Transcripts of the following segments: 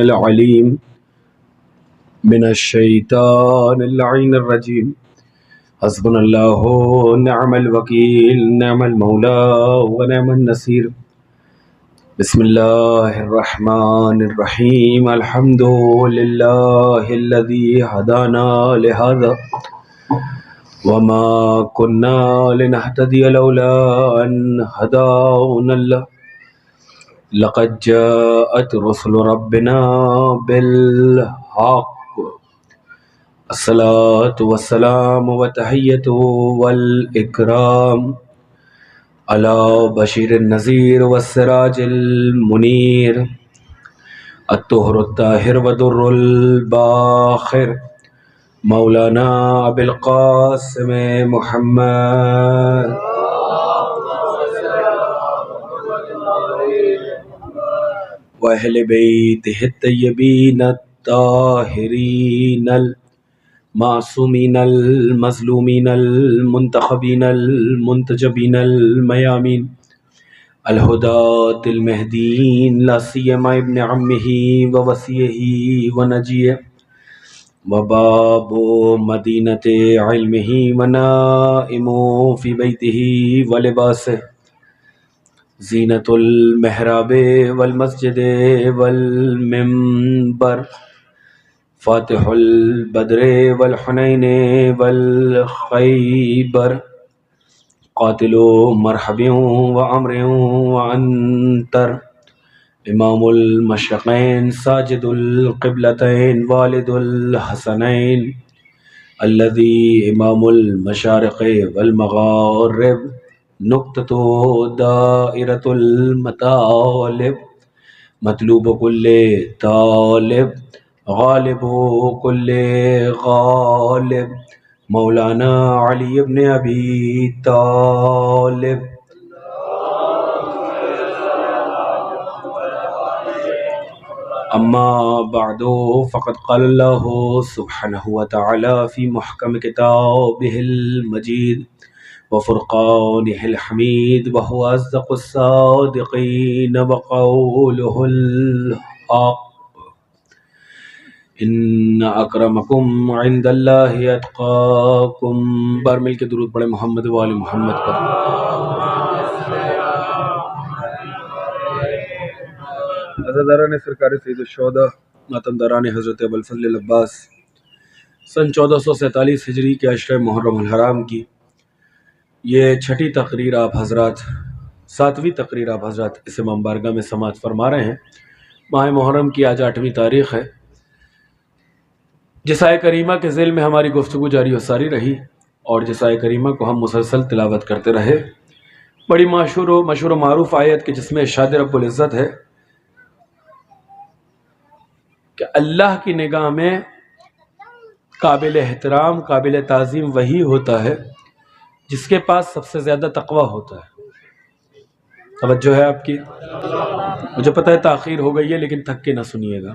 العليم من الشيطان اللعين الرجيم. حسبنا الله نعم الوكيل نعم المولى ونعم النصير. بسم الله الرحمن الرحيم. الحمد لله الذي هدانا لهذا وما كنا لنهتدي لولا أن هدانا الله. لقد جاءت رسل ربنا بالحق. الصلاة والسلام والتحية والإكرام على بشير النذير والسراج المنير الطهر الطاهر ودر الباخر مولانا أبي القاسم محمد وأهل بيته الطيبين الطاهرين المعصومين المظلومين المنتخبين المنتجبين الميامين الهداة المهديين لا سيما ابن عمه ووصيه ونجيه وباب مدينة علمه ونائم في بيته ولباسه زینت المحراب والمسجد والمنبر فاتح البدر والحنین والخیبر قاتل مرحب وعمر وعنتر امام المشرقین ساجد القبلتین والد الحسنین الذي امام المشارق والمغارب نقطة دائرة المطالب مطلوب كل طالب غالب كل غالب مولانا علی ابن ابی طالب. اما بعد فقد قال الله سبحانه وتعالى في محكم كتابه المجيد وفرقانه الحميد وهو أصدق الصادقين وقوله الحق إن أكرمكم عند الله أتقاكم. بار مل کے درود پڑھے محمد و آل محمد پر. عزاداران سرکار سید الشہداء ماتمداران حضرت ابوالفضل العباس سن 1447 ہجری کے عشرہ محرم الحرام کی یہ چھٹی تقریر آپ حضرات 7ویں تقریر آپ حضرات اس امام بارگاہ میں سماعت فرما رہے ہیں. ماہ محرم کی آج 8ویں تاریخ ہے. جس آیہ کریمہ کے ذیل میں ہماری گفتگو جاری و ساری رہی اور جس آیہ کریمہ کو ہم مسلسل تلاوت کرتے رہے، بڑی مشہور و معروف آیت کے جس میں ارشاد رب العزت ہے کہ اللہ کی نگاہ میں قابل احترام قابل تعظیم وہی ہوتا ہے جس کے پاس سب سے زیادہ تقوی ہوتا ہے. توجہ ہے آپ کی؟ مجھے پتہ ہے تاخیر ہو گئی ہے لیکن تھک کے نہ سنیے گا.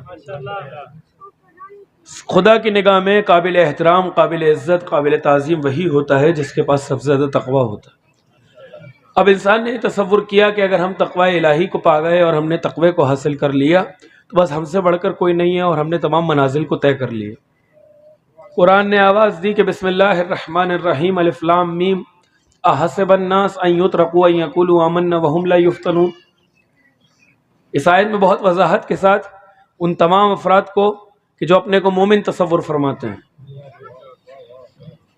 خدا کی نگاہ میں قابل احترام قابل عزت قابل تعظیم وہی ہوتا ہے جس کے پاس سب سے زیادہ تقوی ہوتا ہے. اب انسان نے تصور کیا کہ اگر ہم تقوی الہی کو پا گئے اور ہم نے تقوی کو حاصل کر لیا تو بس ہم سے بڑھ کر کوئی نہیں ہے اور ہم نے تمام منازل کو طے کر لیے. قرآن نے آواز دی کہ بسم اللہ الرحمن الرحیم الف لام میم احسب الناس ان یترکوا ان یقولوا آمنا وهم لا یفتنون. اس آیت میں بہت وضاحت کے ساتھ ان تمام افراد کو کہ جو اپنے کو مومن تصور فرماتے ہیں،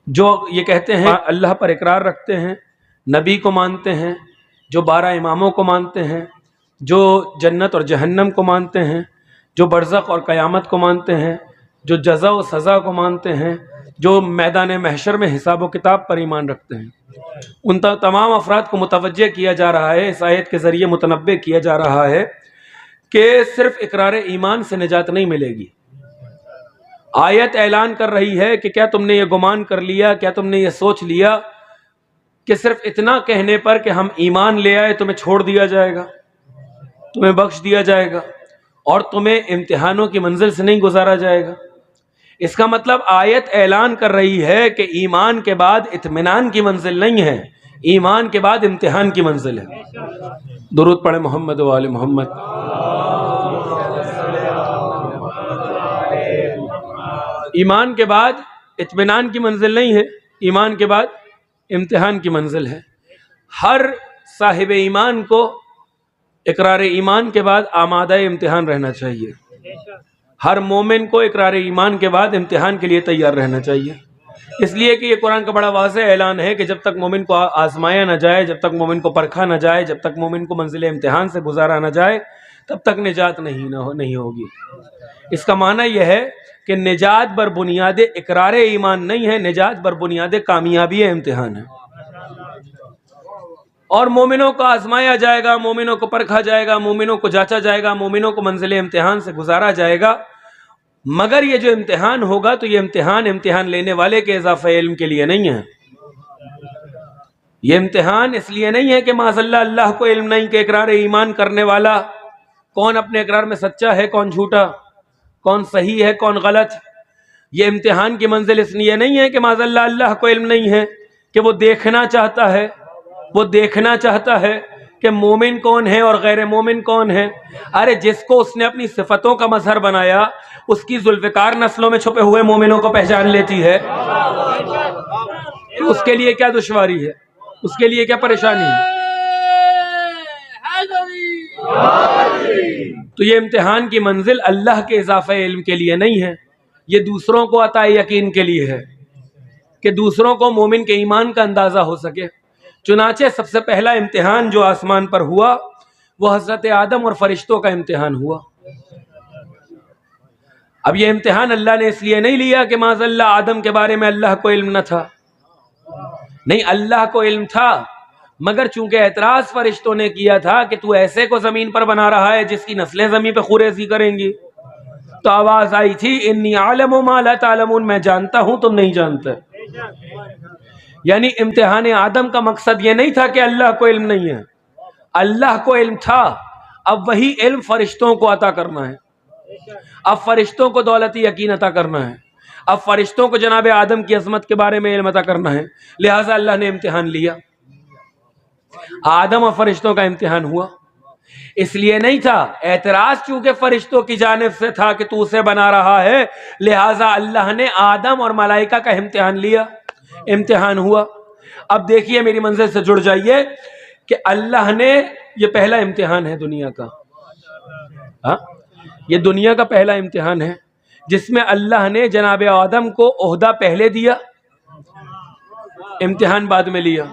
جو یہ کہتے ہیں اللہ پر اقرار رکھتے ہیں، نبی کو مانتے ہیں، جو 12 اماموں کو مانتے ہیں، جو جنت اور جہنم کو مانتے ہیں، جو برزخ اور قیامت کو مانتے ہیں، جو جزا و سزا کو مانتے ہیں، جو میدان محشر میں حساب و کتاب پر ایمان رکھتے ہیں، ان تمام افراد کو متوجہ کیا جا رہا ہے، اس آیت کے ذریعے متنبہ کیا جا رہا ہے کہ صرف اقرار ایمان سے نجات نہیں ملے گی. آیت اعلان کر رہی ہے کہ کیا تم نے یہ گمان کر لیا، کیا تم نے یہ سوچ لیا کہ صرف اتنا کہنے پر کہ ہم ایمان لے آئے تمہیں چھوڑ دیا جائے گا، تمہیں بخش دیا جائے گا اور تمہیں امتحانوں کی منزل سے نہیں گزارا جائے گا؟ اس کا مطلب آیت اعلان کر رہی ہے کہ ایمان کے بعد اطمینان کی منزل نہیں ہے، ایمان کے بعد امتحان کی منزل ہے. درود پڑھے محمد و آل محمد. ایمان کے بعد اطمینان کی منزل نہیں ہے، ایمان کے بعد امتحان کی منزل ہے۔ ہر صاحب ایمان کو اقرار ایمان کے بعد آمادہ امتحان رہنا چاہیے، ہر مومن کو اقرار ایمان کے بعد امتحان کے لیے تیار رہنا چاہیے، اس لیے کہ یہ قرآن کا بڑا واضح اعلان ہے کہ جب تک مومن کو آزمایا نہ جائے، جب تک مومن کو پرکھا نہ جائے، جب تک مومن کو منزل امتحان سے گزارا نہ جائے، تب تک نجات نہیں ہوگی۔ اس کا معنی یہ ہے کہ نجات بر بنیاد اقرار ایمان نہیں ہے، نجات بر بنیاد کامیابی امتحان ہے۔ اور مومنوں کو آزمایا جائے گا، مومنوں کو پرکھا جائے گا، مومنوں کو جانچا جائے گا، مومنوں کو منزل امتحان سے گزارا جائے گا، مگر یہ جو امتحان ہوگا تو یہ امتحان لینے والے کے اضافہ علم کے لیے نہیں ہے۔ یہ امتحان اس لیے نہیں ہے کہ معاذ اللہ کو علم نہیں کہ اقرار ایمان کرنے والا کون اپنے اقرار میں سچا ہے، کون جھوٹا، کون صحیح ہے، کون غلط۔ یہ امتحان کی منزل اس لیے نہیں ہے کہ معاذ اللہ کو علم نہیں ہے کہ وہ دیکھنا چاہتا ہے کہ مومن کون ہے اور غیر مومن کون ہے۔ ارے جس کو اس نے اپنی صفتوں کا مظہر بنایا، اس کی ذوالفقار نسلوں میں چھپے ہوئے مومنوں کو پہچان لیتی ہے، اس کے لیے کیا دشواری ہے، اس کے لیے کیا پریشانی ہے؟ تو یہ امتحان کی منزل اللہ کے اضافہ علم کے لیے نہیں ہے، یہ دوسروں کو عطا یقین کے لیے ہے کہ دوسروں کو مومن کے ایمان کا اندازہ ہو سکے۔ چنانچہ سب سے پہلا امتحان جو آسمان پر ہوا وہ حضرت آدم اور فرشتوں کا امتحان ہوا۔ اب یہ امتحان اللہ نے اس لیے نہیں لیا کہ معاذ اللہ آدم کے بارے میں اللہ کو علم نہ تھا، نہیں، اللہ کو علم تھا، مگر چونکہ اعتراض فرشتوں نے کیا تھا کہ تو ایسے کو زمین پر بنا رہا ہے جس کی نسلیں زمین پہ خوریزی کریں گی، تو آواز آئی تھی انی عالم ما لا تعلمون، میں جانتا ہوں تم نہیں جانتے۔ یعنی امتحان آدم کا مقصد یہ نہیں تھا کہ اللہ کو علم نہیں ہے، اللہ کو علم تھا، اب وہی علم فرشتوں کو عطا کرنا ہے، اب فرشتوں کو دولت یقین عطا کرنا ہے، اب فرشتوں کو جناب آدم کی عظمت کے بارے میں علم عطا کرنا ہے، لہٰذا اللہ نے امتحان لیا۔ آدم اور فرشتوں کا امتحان ہوا، اس لیے نہیں تھا، اعتراض چونکہ فرشتوں کی جانب سے تھا کہ تو اسے بنا رہا ہے، لہٰذا اللہ نے آدم اور ملائکہ کا امتحان لیا، امتحان ہوا۔ اب دیکھیے میری منزل سے جڑ جائیے کہ اللہ نے، یہ پہلا امتحان ہے دنیا کا، یہ دنیا کا پہلا امتحان ہے جس میں اللہ نے جناب آدم کو عہدہ پہلے دیا، امتحان بعد میں لیا۔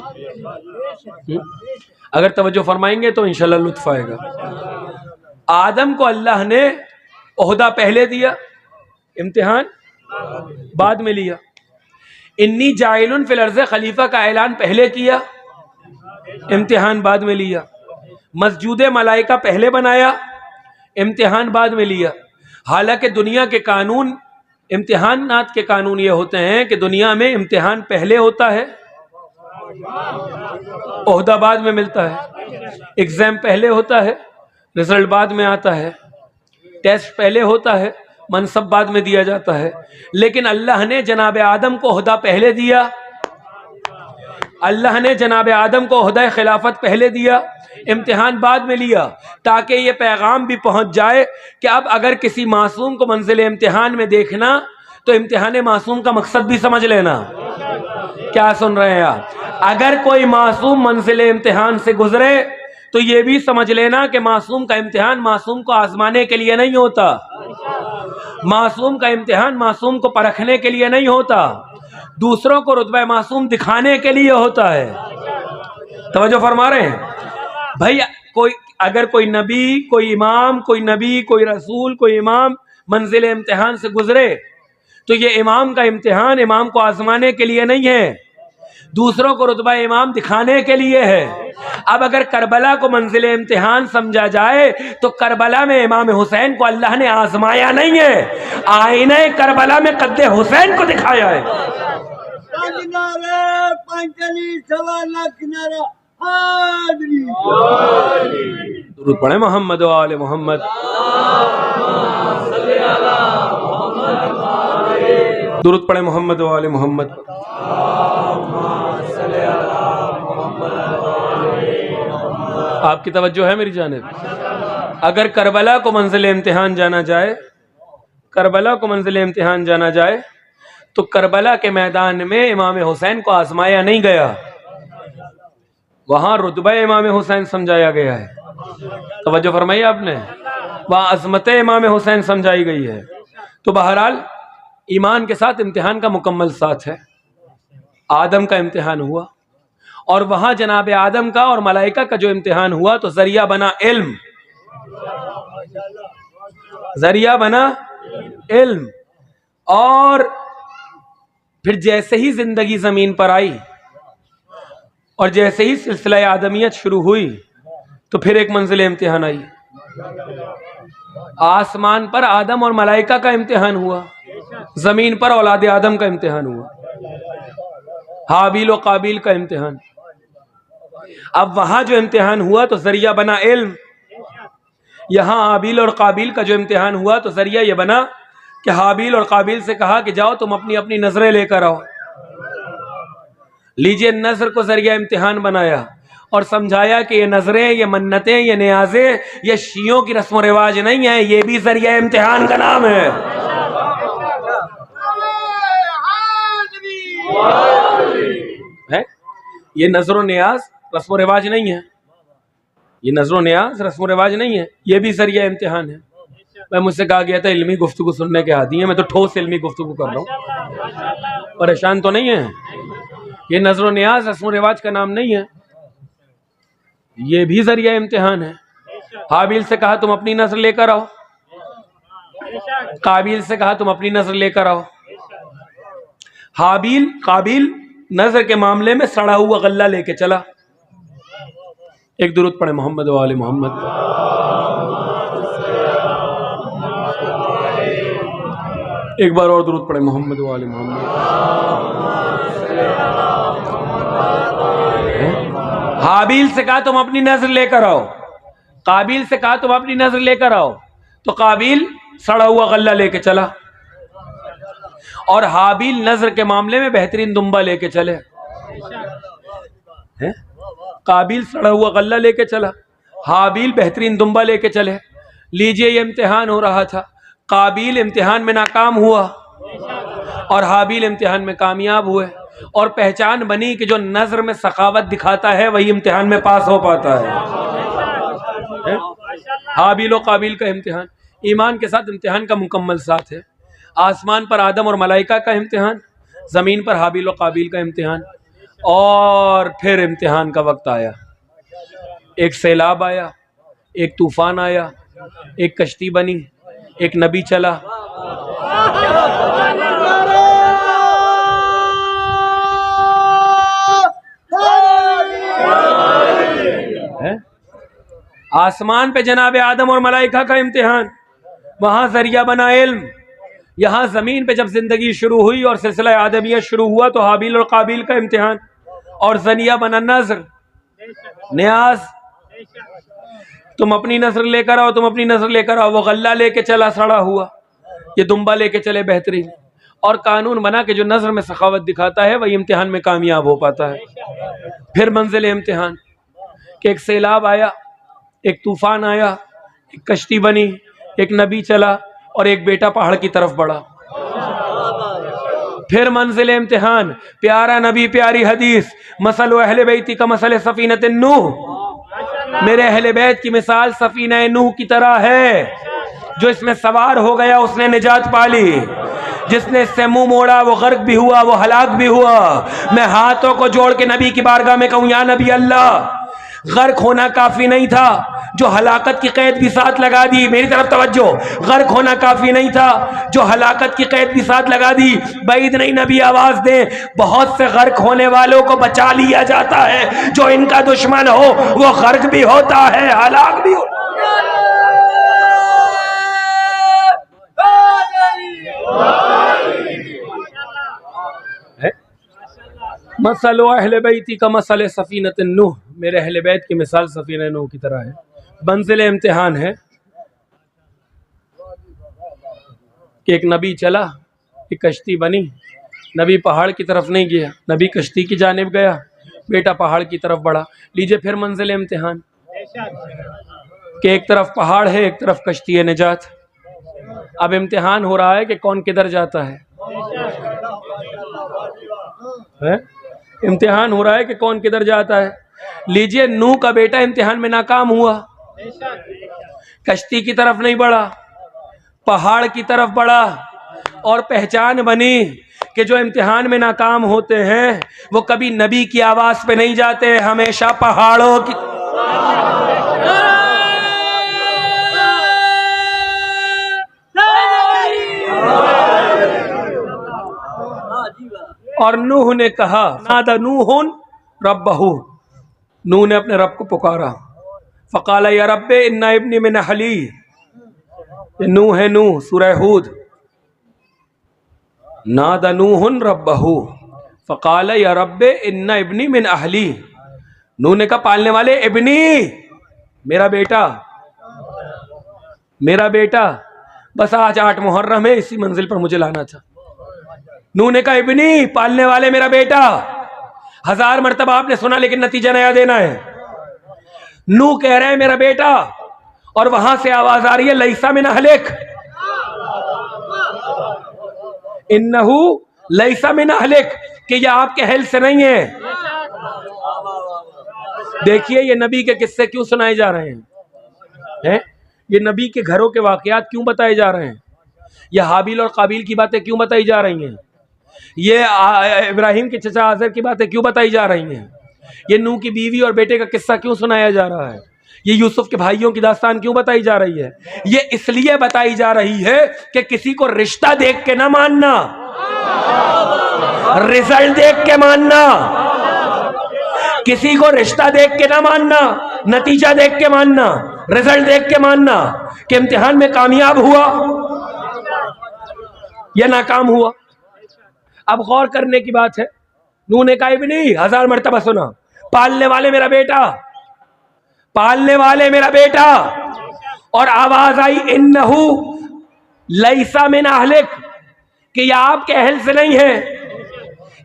اگر توجہ فرمائیں گے تو انشاءاللہ لطف آئے گا۔ آدم کو اللہ نے عہدہ پہلے دیا، امتحان بعد میں لیا۔ انی جاعل فی الارض خلیفہ کا اعلان پہلے کیا، امتحان بعد میں لیا۔ مسجود ملائکہ پہلے بنایا، امتحان بعد میں لیا۔ حالانکہ دنیا کے قانون، امتحانات کے قانون یہ ہوتے ہیں کہ دنیا میں امتحان پہلے ہوتا ہے، عہدہ بعد میں ملتا ہے، ایگزام پہلے ہوتا ہے، رزلٹ بعد میں آتا ہے، ٹیسٹ پہلے ہوتا ہے، منصب بعد میں دیا جاتا ہے۔ لیکن اللہ نے جناب آدم کو عہدہ پہلے دیا، اللہ نے جناب آدم کو عہدہ خلافت پہلے دیا، امتحان بعد میں لیا، تاکہ یہ پیغام بھی پہنچ جائے کہ اب اگر کسی معصوم کو منزل امتحان میں دیکھنا تو امتحان معصوم کا مقصد بھی سمجھ لینا۔ کیا سن رہے ہیں آپ؟ اگر کوئی معصوم منزل امتحان سے گزرے تو یہ بھی سمجھ لینا کہ معصوم کا امتحان معصوم کو آزمانے کے لیے نہیں ہوتا، معصوم کا امتحان معصوم کو پرکھنے کے لیے نہیں ہوتا، دوسروں کو رتبہ معصوم دکھانے کے لیے ہوتا ہے۔ توجہ فرما رہے ہیں بھائی؟ اگر کوئی نبی، کوئی امام، کوئی نبی، کوئی رسول، کوئی امام منزل امتحان سے گزرے تو یہ امام کا امتحان امام کو آزمانے کے لیے نہیں ہے، دوسروں کو رتبہ امام دکھانے کے لیے ہے۔ اب اگر کربلا کو منزل امتحان سمجھا جائے تو کربلا میں امام حسین کو اللہ نے آزمایا نہیں ہے، آئینہ کربلا میں قد حسین کو دکھایا ہے۔ درود پڑھیں محمد و آل محمد، درود پڑھیں محمد و آل محمد۔ آپ کی توجہ ہے میری جانب؟ اگر کربلا کو منزل امتحان جانا جائے، کربلا کو منزل امتحان جانا جائے تو کربلا کے میدان میں امام حسین کو آزمایا نہیں گیا، وہاں رتبہ امام حسین سمجھایا گیا ہے. توجہ فرمائی آپ نے، وہاں عظمت امام حسین سمجھائی گئی ہے. تو بہرحال ایمان کے ساتھ امتحان کا مکمل ساتھ ہے. آدم کا امتحان ہوا، اور وہاں جناب آدم کا اور ملائکہ کا جو امتحان ہوا تو ذریعہ بنا علم، ذریعہ بنا علم. اور پھر جیسے ہی زندگی زمین پر آئی اور جیسے ہی سلسلہ آدمیت شروع ہوئی تو پھر ایک منزل امتحان آئی. آسمان پر آدم اور ملائکہ کا امتحان ہوا، زمین پر اولاد آدم کا امتحان ہوا، حابیل و قابیل کا امتحان. اب وہاں جو امتحان ہوا تو ذریعہ بنا علم، یہاں حابیل اور قابیل کا جو امتحان ہوا تو ذریعہ یہ بنا کہ حابیل اور قابیل سے کہا کہ جاؤ تم اپنی اپنی نظریں لے کر آؤ. لیجئے نظر کو ذریعہ امتحان بنایا اور سمجھایا کہ یہ نظریں، یہ منتیں، یہ نیازیں یہ شیعوں کی رسم و رواج نہیں ہیں، یہ بھی ذریعہ امتحان کا نام ہے. یہ نظر و نیاز رسم و رواج نہیں ہے، یہ نظر و نیاز رسم و رواج نہیں ہے، یہ بھی ذریعہ امتحان ہے. میں مجھ سے کہا گیا تھا علمی گفتگو سننے کے عادی ہیں، میں تو ٹھوس علمی گفتگو کر رہا ہوں، پریشان تو نہیں ہے. یہ نظر و نیاز رسم و رواج کا نام نہیں ہے، یہ بھی ذریعہ امتحان ہے. حابیل سے کہا تم اپنی نظر لے کر آؤ، قابیل سے کہا تم اپنی نظر لے کر آؤ. قابیل نظر کے معاملے میں سڑا ہوا غلہ لے کے چلا. ایک درود پڑھے محمد و آل محمد. ایک بار اور درود پڑھے محمد و آل محمد. حابیل سے کہا تم اپنی نظر لے کر آؤ، قابیل سے کہا تم اپنی نظر لے کر آؤ. تو قابیل سڑا ہوا غلہ لے کے چلا اور حابیل نظر کے معاملے میں بہترین دمبا لے کے چلے. قابیل سڑا ہوا غلہ لے کے چلا، حابیل بہترین دمبا لے کے چلے. لیجئے یہ امتحان ہو رہا تھا، قابیل امتحان میں ناکام ہوا اور حابیل امتحان میں کامیاب ہوئے، اور پہچان بنی کہ جو نظر میں سخاوت دکھاتا ہے وہی امتحان میں پاس ہو پاتا ہے. حابیل و قابیل کا امتحان ایمان کے ساتھ امتحان کا مکمل ساتھ ہے. آسمان پر آدم اور ملائکہ کا امتحان، زمین پر حابیل و قابیل کا امتحان. اور پھر امتحان کا وقت آیا، ایک سیلاب آیا، ایک طوفان آیا، ایک کشتی بنی، ایک نبی چلا. آسمان پہ جناب آدم اور ملائکہ کا امتحان، وہاں ذریعہ بنا علم. یہاں زمین پہ جب زندگی شروع ہوئی اور سلسلہ آدمیت شروع ہوا تو حابیل اور قابیل کا امتحان، اور ذریعہ بنا نظر نیاز. تم اپنی نظر لے کر آؤ، تم اپنی نظر لے کر آؤ. وہ غلہ لے کے چلا سڑا ہوا، یہ دمبا لے کے چلے بہترین. اور قانون بنا کہ جو نظر میں سخاوت دکھاتا ہے وہی امتحان میں کامیاب ہو پاتا ہے. پھر منزل امتحان کہ ایک سیلاب آیا، ایک طوفان آیا، ایک کشتی بنی، ایک نبی چلا اور ایک بیٹا پہاڑ کی طرف بڑھا. پھر منزل امتحان، پیارا نبی، پیاری حدیث، مثل اہل بیتی کا مثل سفینۃ نوح، میرے اہل بیت کی مثال سفینہ نوح کی طرح ہے. جو اس میں سوار ہو گیا اس نے نجات پالی، جس نے اس سے منہ موڑا وہ غرق بھی ہوا، وہ ہلاک بھی ہوا. میں ہاتھوں کو جوڑ کے نبی کی بارگاہ میں کہوں یا نبی اللہ، غرق ہونا کافی نہیں تھا، جو ہلاکت کی قید بھی ساتھ لگا دی. میری طرف توجہ، غرق ہونا کافی نہیں تھا، جو ہلاکت کی قید بھی ساتھ لگا دی. بعید نہیں نبی آواز دیں، بہت سے غرق ہونے والوں کو بچا لیا جاتا ہے. جو ان کا دشمن ہو وہ غرق بھی ہوتا ہے، ہلاک بھی ہوتا ہے. مثل اہل بیتی کا مثل سفینۃ نوح، میرے اہل بیت کی مثال سفینہ نوح کی طرح ہے. منزل امتحان ہے کہ ایک نبی چلا، ایک کشتی بنی. نبی پہاڑ کی طرف نہیں گیا، نبی کشتی کی جانب گیا، بیٹا پہاڑ کی طرف بڑھا. لیجئے پھر منزل امتحان کہ ایک طرف پہاڑ ہے، ایک طرف کشتی ہے نجات. اب امتحان ہو رہا ہے کہ کون کدھر جاتا ہے. امتحان ہو رہا ہے کہ کون کدھر جاتا ہے. لیجئے نوح کا بیٹا امتحان میں ناکام ہوا, کشتی کی طرف نہیں بڑھا, پہاڑ کی طرف بڑھا, اور پہچان بنی کہ جو امتحان میں ناکام ہوتے ہیں وہ کبھی نبی کی آواز پہ نہیں جاتے, ہمیشہ پہاڑوں کی. اور نوح نے کہا, نادى نوح ربہ, نوح نے اپنے رب کو پکارا, فقال یا رب ان ابنی من اہلی. نوح ہے نوح, سورہ ہود. نادى نوح ربہ فقال یا رب ان ابنی من اہلی. نوح نے کہا پالنے والے, ابنی میرا بیٹا, میرا بیٹا. بس آج 8 محرم ہے, اسی منزل پر مجھے لانا تھا. نوح نے کہا ابنی پالنے والے میرا بیٹا. 1000 مرتبہ آپ نے سنا لیکن نتیجہ نیا دینا ہے. نوح کہہ رہے ہیں میرا بیٹا, اور وہاں سے آواز آ رہی ہے لیسا من اہلک, انہو لیسا من اہلک, کہ یہ آپ کے اہل سے نہیں ہے. دیکھیے یہ نبی کے قصے کیوں سنائے جا رہے ہیں, یہ نبی کے گھروں کے واقعات کیوں بتائے جا رہے ہیں, یہ حابیل اور قابیل کی باتیں کیوں بتائی جا رہی ہیں, یہ ابراہیم کے چچا آزر کی باتیں کیوں بتائی جا رہی ہیں, یہ نوح کی بیوی اور بیٹے کا قصہ کیوں سنایا جا رہا ہے, یہ یوسف کے بھائیوں کی داستان کیوں بتائی جا رہی ہے. یہ اس لیے بتائی جا رہی ہے کہ کسی کو رشتہ دیکھ کے نہ ماننا, رزلٹ دیکھ کے ماننا. کسی کو رشتہ دیکھ کے نہ ماننا, نتیجہ دیکھ کے ماننا, رزلٹ دیکھ کے ماننا کہ امتحان میں کامیاب ہوا یا ناکام ہوا. اب غور کرنے کی بات ہے. نوح نے کہا ابنی, 1000 مرتبہ سنا, پالنے والے میرا بیٹا, پالنے والے میرا بیٹا. اور آواز آئی انہو لیسا من اہلک, کہ یہ آپ کے اہل سے نہیں ہے,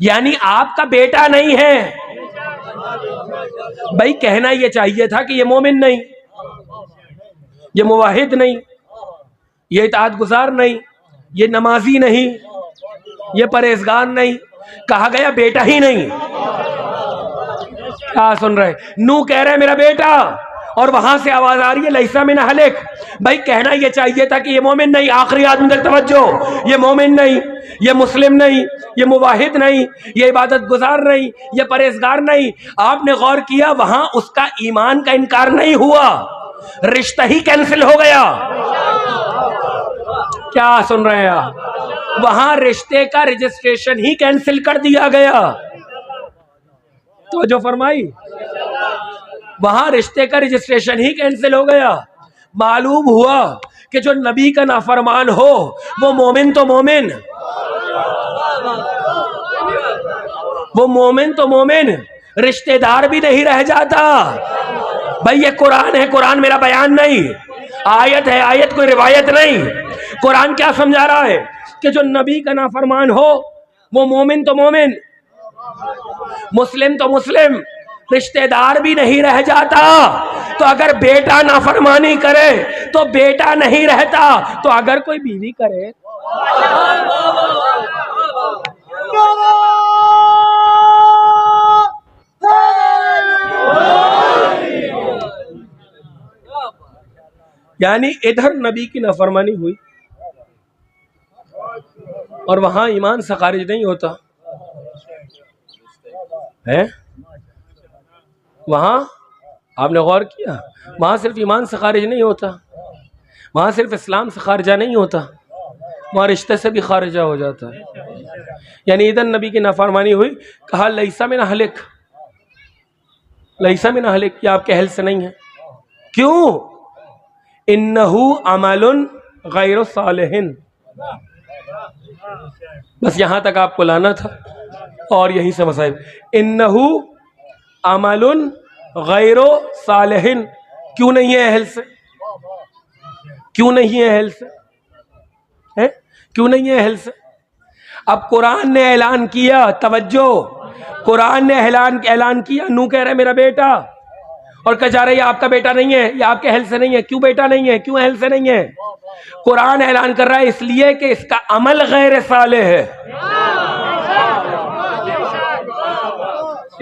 یعنی آپ کا بیٹا نہیں ہے. بھائی کہنا یہ چاہیے تھا کہ یہ مومن نہیں, یہ موحد نہیں, یہ اطاعت گزار نہیں, یہ نمازی نہیں, یہ پرہیزگار نہیں. کہا گیا بیٹا ہی نہیں. کیا سن رہے, نوح کہہ رہے میرا بیٹا, اور وہاں سے آواز آ رہی ہے لیسا من اہلک. بھائی کہنا یہ چاہیے تھا کہ یہ مومن نہیں. آخری آدمی تک توجہ, یہ مومن نہیں, یہ مسلم نہیں, یہ موحد نہیں, یہ عبادت گزار نہیں, یہ پرہیزگار نہیں. آپ نے غور کیا وہاں اس کا ایمان کا انکار نہیں ہوا, رشتہ ہی کینسل ہو گیا. کیا سن رہے ہیں آپ, وہاں رشتے کا رجسٹریشن ہی کینسل کر دیا گیا. توجہ فرمائی, وہاں رشتے کا رجسٹریشن ہی کینسل ہو گیا. معلوم ہوا کہ جو نبی کا نافرمان ہو وہ مومن تو مومن, وہ مومن تو مومن, رشتہ دار بھی نہیں رہ جاتا. بھائی یہ قرآن ہے, قرآن میرا بیان نہیں, آیت ہے, آیت کوئی روایت نہیں. قرآن کیا سمجھا رہا ہے کہ جو نبی کا نافرمان ہو وہ مومن تو مومن, مسلم تو مسلم, رشتہ دار بھی نہیں رہ جاتا. تو اگر بیٹا نافرمانی کرے تو بیٹا نہیں رہتا, تو اگر کوئی بیوی کرے یعنی ادھر نبی کی نافرمانی ہوئی اور وہاں ایمان سے خارج نہیں ہوتا ہے. وہاں آپ نے غور کیا, وہاں صرف ایمان سے خارج نہیں ہوتا, وہاں صرف اسلام سے خارجہ نہیں ہوتا, وہاں رشتے سے بھی خارجہ ہو جاتا ہے. یعنی ادھر نبی کی نافرمانی ہوئی, کہا لیسا من اہلک, لیسا من اہلک, یہ آپ کے اہل سے نہیں ہے. کیوں؟ انہو عمل غیر صالح. بس یہاں تک آپ کو لانا تھا اور یہیں سے مسائل. انہو عمل غیر صالح, کیوں نہیں ہے اہل سے, کیوں نہیں ہے اہل سے, کیوں نہیں ہے اہل سے. اب قرآن نے اعلان کیا, توجہ, قرآن نے اعلان کیا, نوح کہہ رہے میرا بیٹا, اور کہا جا رہا ہے یہ آپ کا بیٹا نہیں ہے, یہ آپ کے اہل سے نہیں ہے. کیوں بیٹا نہیں ہے, کیوں اہل سے نہیں ہے؟ قرآن اعلان کر رہا ہے اس لیے کہ اس کا عمل غیر صالح ہے.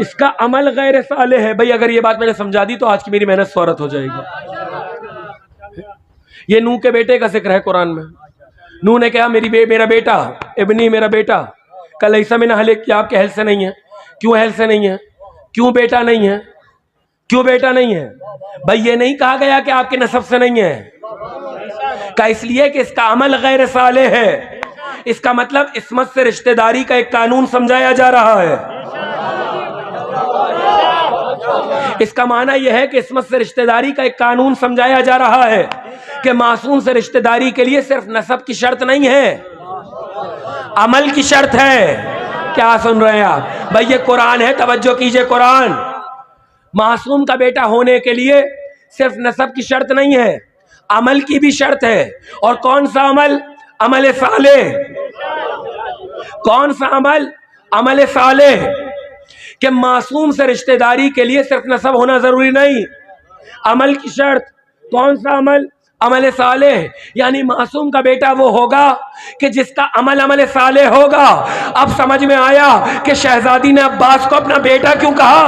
اس کا عمل غیر صالح ہے. بھائی اگر یہ بات میں نے سمجھا دی تو آج کی میری محنت سورت ہو جائے گی. یہ نوح کے بیٹے کا ذکر ہے قرآن میں. نوح نے کہا میرا بیٹا ابنی میرا بیٹا کل ایسا میں نہ ہلے کہ آپ کے اہل سے نہیں ہے. کیوں اہل سے نہیں ہے؟ کیوں بیٹا نہیں ہے؟ کیوں بیٹا نہیں ہے؟ بھائی یہ نہیں کہا گیا کہ آپ کے نسب سے نہیں ہے، کہ اس لیے کہ اس کا عمل غیر صالح ہے. اس کا مطلب عصمت سے رشتہ داری کا ایک قانون سمجھایا جا رہا ہے. اس کا معنی یہ ہے کہ عصمت سے رشتہ داری کا ایک قانون سمجھایا جا رہا ہے کہ معصوم سے رشتہ داری کے لیے صرف نسب کی شرط نہیں ہے، عمل کی شرط ہے. کیا سن رہے ہیں آپ؟ بھائی یہ قرآن ہے، توجہ کیجئے. قرآن معصوم کا بیٹا ہونے کے لیے صرف نسب کی شرط نہیں ہے، عمل کی بھی شرط ہے. اور کون سا عمل؟ عمل صالح. کون سا عمل؟ عمل صالح. کہ معصوم سے رشتہ داری کے لیے صرف نسب ہونا ضروری نہیں، عمل کی شرط. کون سا عمل؟ عمل صالح. یعنی معصوم کا بیٹا وہ ہوگا کہ جس کا عمل صالح ہوگا. اب سمجھ میں آیا کہ شہزادی نے عباس کو اپنا بیٹا کیوں کہا؟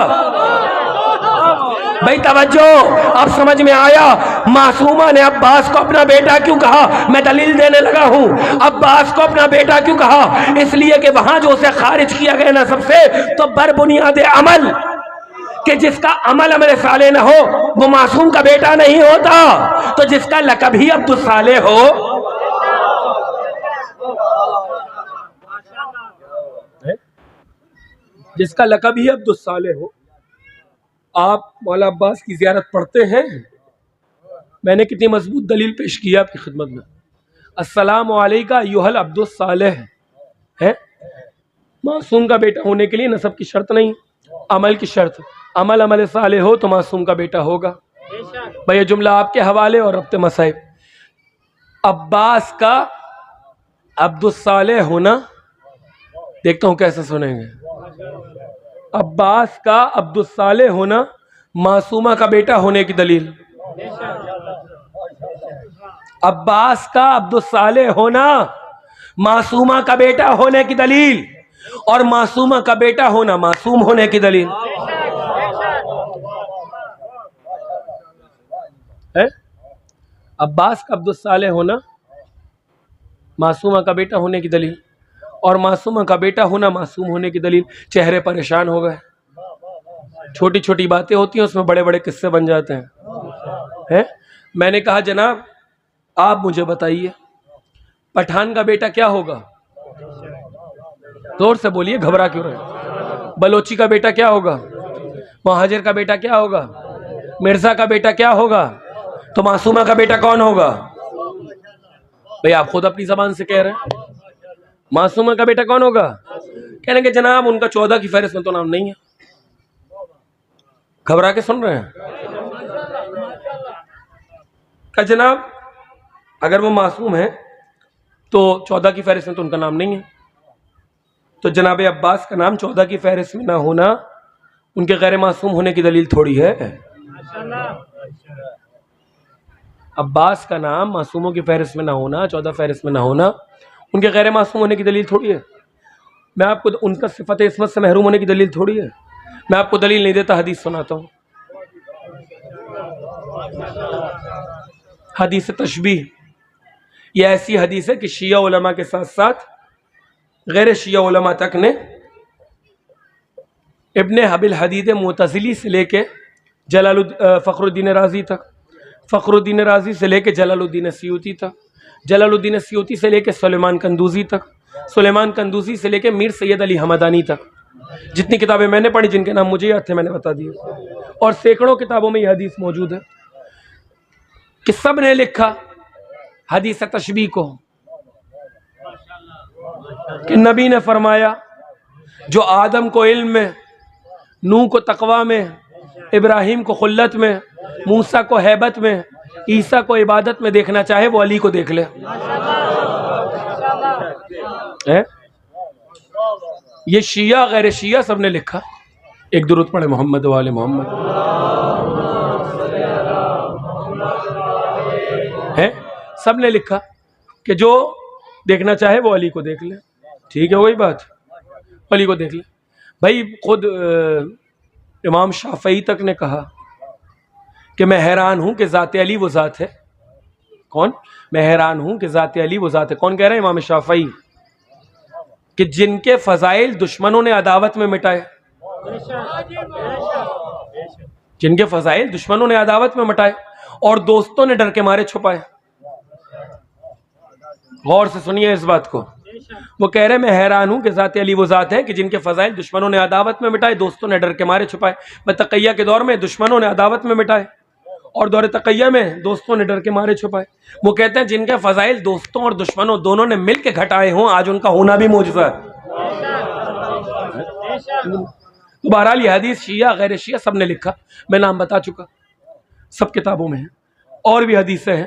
بھائی توجہ، اب سمجھ میں آیا معصومہ نے عباس کو اپنا بیٹا کیوں کہا. میں دلیل دینے لگا ہوں. عباس کو اپنا بیٹا کیوں کہا؟ اس لیے کہ وہاں جو اسے خارج کیا گیا نسب سے تو بر بنیاد عمل، کہ جس کا عمل صالح نہ ہو وہ معصوم کا بیٹا نہیں ہوتا. تو جس کا لقب ہی عبد الصالح ہو، جس کا لقب ہی عبد الصالح ہو. آپ مولا عباس کی زیارت پڑھتے ہیں؟ میں نے کتنی مضبوط دلیل پیش کی آپ کی خدمت میں. السلام علیکہ ایھا العبد الصالح ہے. معصوم کا بیٹا ہونے کے لیے نسب کی شرط نہیں، عمل کی شرط. عمل صالح ہو تو معصوم کا بیٹا ہوگا. بھائی یہ جملہ آپ کے حوالے اور ربط مصائب. عباس کا عبد الصالح ہونا، دیکھتا ہوں کیسے سنیں گے. عباس کا عبد الصالح ہونا معصومہ کا بیٹا ہونے کی دلیل. عباس کا عبد الصالح ہونا معصومہ کا بیٹا ہونے کی دلیل، اور معصومہ کا بیٹا ہونا معصوم ہونے کی دلیل. عباس کا عبد الصالح ہونا معصومہ کا بیٹا ہونے کی دلیل، اور معصومہ کا بیٹا ہونا معصوم ہونے کی دلیل. چہرے پریشان ہو گئے. چھوٹی چھوٹی باتیں ہوتی ہیں، اس میں بڑے بڑے قصے بن جاتے ہیں. میں نے کہا جناب آپ مجھے بتائیے پٹھان کا بیٹا کیا ہوگا؟ زور سے بولیے، گھبرا کیوں رہے؟ بلوچی کا بیٹا کیا ہوگا؟ مہاجر کا بیٹا کیا ہوگا؟ مرزا کا بیٹا کیا ہوگا؟ تو معصومہ کا بیٹا کون ہوگا؟ بھئی آپ خود اپنی زبان سے کہہ رہے ہیں. معصومہ کا بیٹا کون ہوگا؟ کہنے کہ جناب ان کا 14 کی فہرست میں تو نام نہیں ہے. گھبرا کے سن رہے ہیں؟ کہ جناب اگر وہ معصوم ہے تو 14 کی فہرست میں تو ان کا نام نہیں ہے. تو جناب عباس کا نام 14 کی فہرست میں نہ ہونا ان کے غیر معصوم ہونے کی دلیل تھوڑی ہے. عباس کا نام معصوموں کی فہرست میں نہ ہونا، 14 فہرست میں نہ ہونا ان کے غیر معصوم ہونے کی دلیل تھوڑی ہے. میں آپ کو ان کا صفت عصمت سے محروم ہونے کی دلیل تھوڑی ہے. میں آپ کو دلیل نہیں دیتا، حدیث سناتا ہوں. حدیث تشبیہ، یہ ایسی حدیث ہے کہ شیعہ علماء کے ساتھ ساتھ غیر شیعہ علماء تک نے ابن حبل حدید معتزلی سے لے کے فخر الدین رازی تک، فخر الدین رازی سے لے کے جلال الدین سیوطی تک، جلال الدین سیوطی سے لے کے سلیمان قندوزی تک، سلیمان قندوزی سے لے کے میر سید علی حمدانی تک. جتنی کتابیں میں نے پڑھی جن کے نام مجھے یاد تھے میں نے بتا دیے، اور سینکڑوں کتابوں میں یہ حدیث موجود ہے کہ سب نے لکھا حدیث تشبیہ کو کہ نبی نے فرمایا جو آدم کو علم میں، نوح کو تقوی میں، ابراہیم کو خلت میں، موسیٰ کو ہیبت میں، عیسیٰ کو عبادت میں دیکھنا چاہے وہ علی کو دیکھ لے. یہ شیعہ غیر شیعہ سب نے لکھا. ایک درود پڑھے محمد و آل محمد. سب نے لکھا کہ جو دیکھنا چاہے وہ علی کو دیکھ لے. ٹھیک ہے وہی بات، علی کو دیکھ لے. بھائی خود امام شافعی تک نے کہا کہ میں حیران ہوں کہ ذات علی وہ ذات ہے. کون؟ میں حیران ہوں کہ ذات علی وہ ذات ہے. کون کہہ رہے ہیں؟ امام شافعی. کہ جن کے فضائل دشمنوں نے عداوت میں مٹائے. جن کے فضائل دشمنوں نے عداوت میں مٹائے اور دوستوں نے ڈر کے مارے چھپائے. غور سے سنیے اس بات کو. وہ کہہ رہے میں حیران ہوں کہ ذات علی وہ ذات ہے کہ جن کے فضائل دشمنوں نے عداوت میں مٹائے، دوستوں نے ڈر کے مارے چھپائے. میں تقیہ کے دور میں دشمنوں نے عداوت میں مٹائے اور دور تقیہ میں دوستوں نے ڈر کے مارے چھپائے. وہ کہتے ہیں جن کے فضائل دوستوں اور دشمنوں دونوں نے مل کے گھٹائے ہوں، آج ان کا ہونا بھی معجزہ ہے. تو بہرحال یہ حدیث شیعہ غیر شیعہ سب نے لکھا، میں نام بتا چکا، سب کتابوں میں ہیں. اور بھی حدیثیں ہیں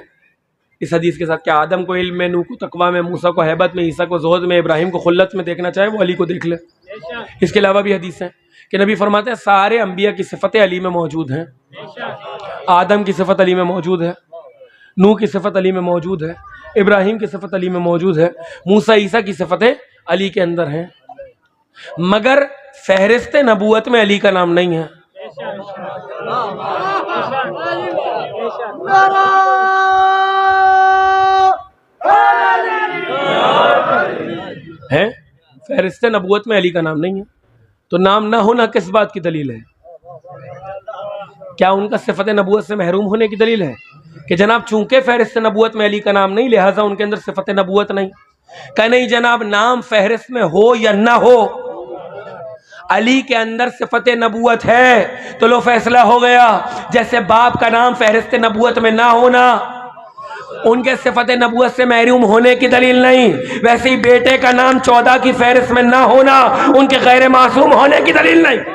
اس حدیث کے ساتھ. کیا آدم کو علم میں، نوح کو تقویٰ میں، موسیٰ کو ہیبت میں، عیسیٰ کو زہد میں، ابراہیم کو خلت میں دیکھنا چاہے وہ علی کو دیکھ لے. اس کے علاوہ بھی حدیث ہیں کہ نبی فرماتے ہیں سارے انبیاء کی صفتیں علی میں موجود ہیں. آدم کی صفت علی میں موجود ہے، نوح کی صفت علی میں موجود ہے، ابراہیم کی صفت علی میں موجود ہے، موسیٰ عیسیٰ کی صفتیں علی کے اندر ہیں. مگر فہرست نبوت میں علی کا نام نہیں ہے. ہے فہرست نبوت میں علی کا نام نہیں ہے. تو نام نہ ہونا کس بات کی دلیل ہے؟ کیا ان کا صفت نبوت سے محروم ہونے کی دلیل ہے کہ جناب چونکہ فہرست نبوت میں علی کا نام نہیں لہٰذا ان کے اندر صفت نبوت نہیں؟ کہ نہیں جناب، نام فہرست میں ہو یا نہ ہو، علی کے اندر صفت نبوت ہے تو لو فیصلہ ہو گیا. جیسے باپ کا نام فہرست نبوت میں نہ ہونا ان کے صفت نبوت سے محروم ہونے کی دلیل نہیں، ویسے ہی بیٹے کا نام 14 کی فہرست میں نہ ہونا ان کے غیر معصوم ہونے کی دلیل نہیں.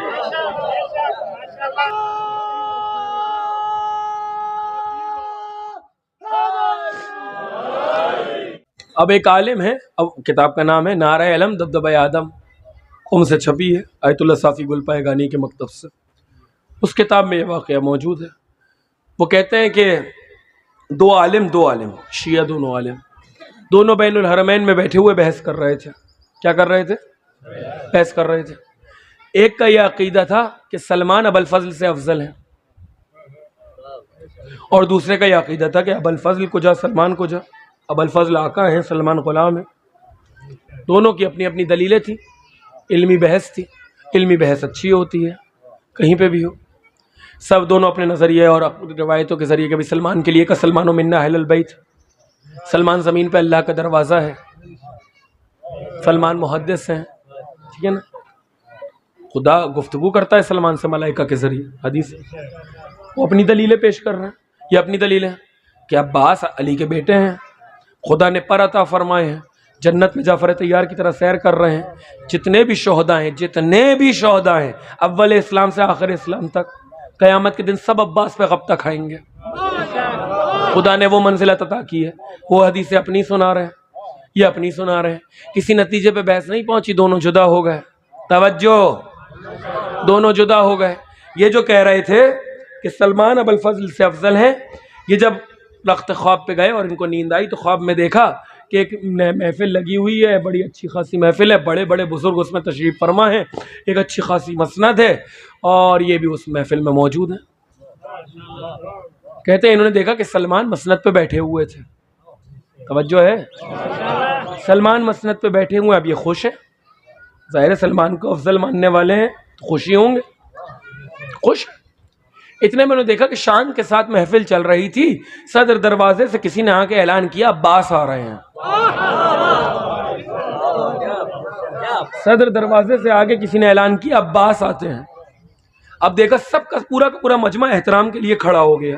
اب ایک عالم ہے، اب کتاب کا نام ہے نعرہ علم دبدبہ آدم، قم سے چھپی ہے، آیت اللہ صافی گل پائے کے مکتب سے. اس کتاب میں یہ واقعہ موجود ہے. وہ کہتے ہیں کہ دو عالم شیعہ دونوں عالم دونوں بین الحرمین میں بیٹھے ہوئے بحث کر رہے تھے. کیا کر رہے تھے؟ بحث کر رہے تھے. ایک کا یہ عقیدہ تھا کہ سلمان ابوالفضل سے افضل ہیں، اور دوسرے کا یہ عقیدہ تھا کہ ابوالفضل کو جا سلمان کو جا. ابوالفضل آقا ہیں، سلمان غلام ہیں. دونوں کی اپنی اپنی دلیلیں تھیں. علمی بحث تھی. علمی بحث اچھی ہوتی ہے کہیں پہ بھی ہو. سب دونوں اپنے نظریے اور روایتوں کے ذریعے کہ بھی سلمان کے لیے کا سلمان و منا اہل البیت، سلمان زمین پہ اللہ کا دروازہ ہے، سلمان محدث ہیں، ٹھیک ہے نا، خدا گفتگو کرتا ہے سلمان سے ملائکہ کے ذریعے. حدیث وہ اپنی دلیلیں پیش کر رہے ہیں. یہ اپنی دلیلیں کہ عباس علی کے بیٹے ہیں، خدا نے پر عطا فرمائے ہیں، جنت میں جعفر طیار کی طرح سیر کر رہے ہیں. جتنے بھی شہداء ہیں اول اسلام سے آخر اسلام تک قیامت کے دن سب عباس پہ غبطہ کھائیں گے. خدا نے وہ منزلت عطا کی ہے. وہ حدیث اپنی سنا رہے ہیں، یہ اپنی سنا رہے ہیں. کسی نتیجے پہ بحث نہیں پہنچی، دونوں جدا ہو گئے. توجہ، دونوں جدا ہو گئے. یہ جو کہہ رہے تھے کہ سلمان ابوالفضل سے افضل ہیں، یہ جب رخت خواب پہ گئے اور ان کو نیند آئی تو خواب میں دیکھا کہ ایک محفل لگی ہوئی ہے، بڑی اچھی خاصی محفل ہے، بڑے بڑے بزرگ اس میں تشریف فرما ہیں، ایک اچھی خاصی مسند ہے اور یہ بھی اس محفل میں موجود ہیں. کہتے ہیں انہوں نے دیکھا کہ سلمان مسند پہ بیٹھے ہوئے تھے. توجہ ہے، سلمان مسند پہ بیٹھے ہوئے. اب یہ خوش ہیں، ظاہر ہے سلمان کو افضل ماننے والے ہیں تو خوشی ہوں گے، خوش. اتنے میں نے دیکھا کہ شان کے ساتھ محفل چل رہی تھی. صدر دروازے سے کسی نے آ کے اعلان کیا عباس آ رہے ہیں. صدر دروازے سے آگے کسی نے اعلان کیا عباس آتے ہیں. اب دیکھا سب کا پورا مجمع احترام کے لیے کھڑا ہو گیا.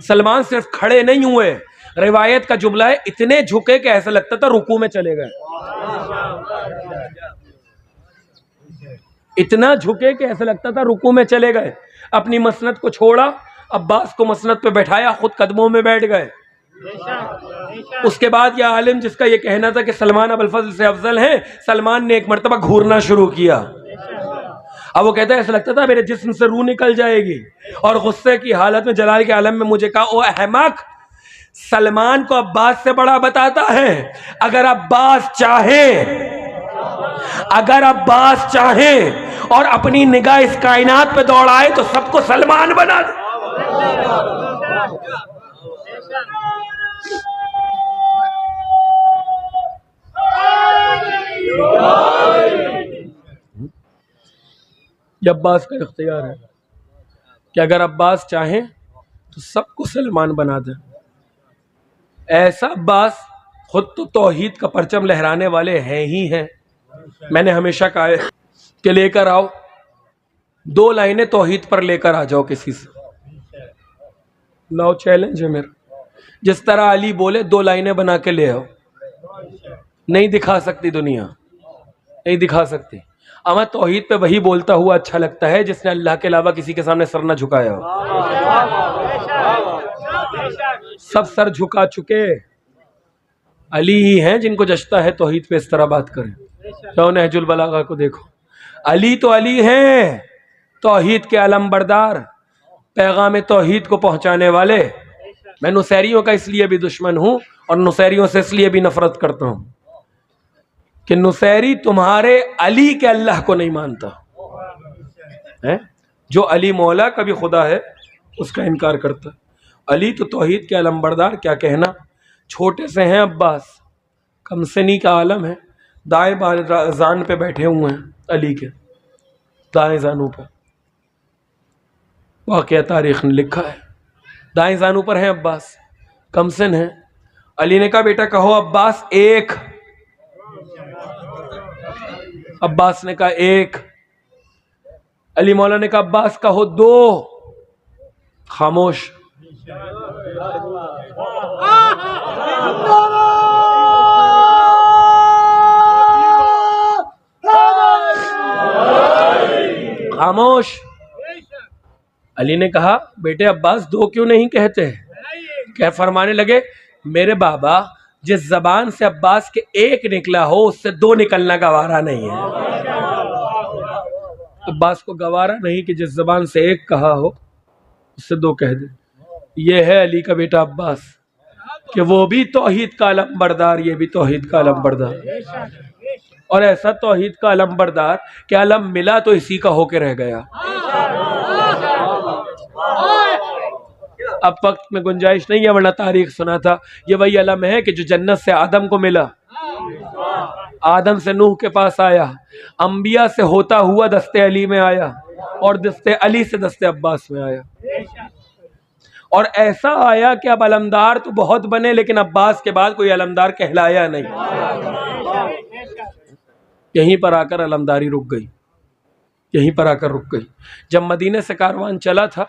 سلمان صرف کھڑے نہیں ہوئے، روایت کا جملہ ہے اتنے جھکے کہ ایسا لگتا تھا رکوع میں چلے گئے. اتنا جھکے کہ ایسا لگتا تھا رکوع میں چلے گئے. اپنی مسند کو چھوڑا، عباس کو مسند پہ بیٹھایا، خود قدموں میں بیٹھ گئے. اس کے بعد یہ عالم جس کا یہ کہنا تھا کہ سلمان ابوالفضل سے افضل ہیں، سلمان نے ایک مرتبہ گھورنا شروع کیا. اب وہ کہتا ہے ایسا لگتا تھا میرے جسم سے روح نکل جائے گی، اور غصے کی حالت میں جلال کے عالم میں مجھے کہا او احمق، سلمان کو عباس سے بڑا بتاتا ہے. اگر عباس چاہے اور اپنی نگاہ اس کائنات پہ دوڑائے تو سب کو سلمان بنا دے۔ یہ عباس کا اختیار ہے کہ اگر عباس چاہیں تو سب کو سلمان بنا دیں۔ ایسا عباس خود تو توحید کا پرچم لہرانے والے ہیں ہی ہیں۔ میں نے ہمیشہ کہا ہے کہ لے کر آؤ 2 لائنیں توحید پر، لے کر آ جاؤ کسی سے، لاؤ چیلنج ہے میرا۔ جس طرح علی بولے 2 لائنیں بنا کے لے آؤ۔ نہیں دکھا سکتی دنیا، نہیں دکھا سکتی۔ اما توحید پہ وہی بولتا ہوا اچھا لگتا ہے جس نے اللہ کے علاوہ کسی کے سامنے سر نہ جھکایا ہو۔ سب سر جھکا چکے، علی ہی ہیں جن کو جچتا ہے توحید پہ اس طرح بات کریں۔ تو نہج البلاغہ کو دیکھو، علی تو علی ہیں، توحید کے علم بردار، پیغام توحید کو پہنچانے والے۔ میں نصیریوں کا اس لیے بھی دشمن ہوں اور نصیریوں سے اس لیے بھی نفرت کرتا ہوں کہ نصیری تمہارے علی کے اللہ کو نہیں مانتا ہے۔ جو علی مولا کا بھی خدا ہے اس کا انکار کرتا ہے۔ علی تو توحید کے علم بردار، کیا کہنا، چھوٹے سے ہیں عباس، کم سنی کا عالم ہے، دائیں زان پہ بیٹھے ہوئے ہیں، علی کے دائیں زانوں پہ، واقعہ تاریخ نے لکھا ہے، دائیں زانوں پر ہیں عباس، کم سن ہیں۔ علی نے کہا بیٹا کہو عباس ایک، عباس نے کہا ایک، علی مولا نے کہا عباس کہو 2، خاموش۔ خاموش۔ علی نے کہا بیٹے عباس 2 کیوں نہیں کہتے؟ کہ فرمانے لگے میرے بابا جس زبان سے عباس کے 1 نکلا ہو اس سے 2 نکلنا گوارا نہیں ہے۔ عباس کو گوارا نہیں کہ جس زبان سے 1 کہا ہو اس سے 2 کہہ دے۔ یہ ہے علی کا بیٹا عباس کہ وہ بھی توحید کا علم بردار، یہ بھی توحید کا علم بردار، اور ایسا توحید کا علم بردار کہ علم ملا تو اسی کا ہو کے رہ گیا۔ اب وقت میں گنجائش نہیں ہے ورنہ تاریخ سنا تھا۔ یہ وہی علم ہے کہ جو جنت سے آدم کو ملا، آدم سے نوح کے پاس آیا، انبیاء سے ہوتا ہوا دست علی میں آیا، اور دست علی سے دست عباس میں آیا، اور ایسا آیا کہ اب علمدار تو بہت بنے لیکن عباس کے بعد کوئی علمدار کہلایا نہیں۔ یہیں پر آ کر علمداری رک گئی، یہیں پر آ کر رک گئی۔ جب مدینے سے کاروان چلا تھا،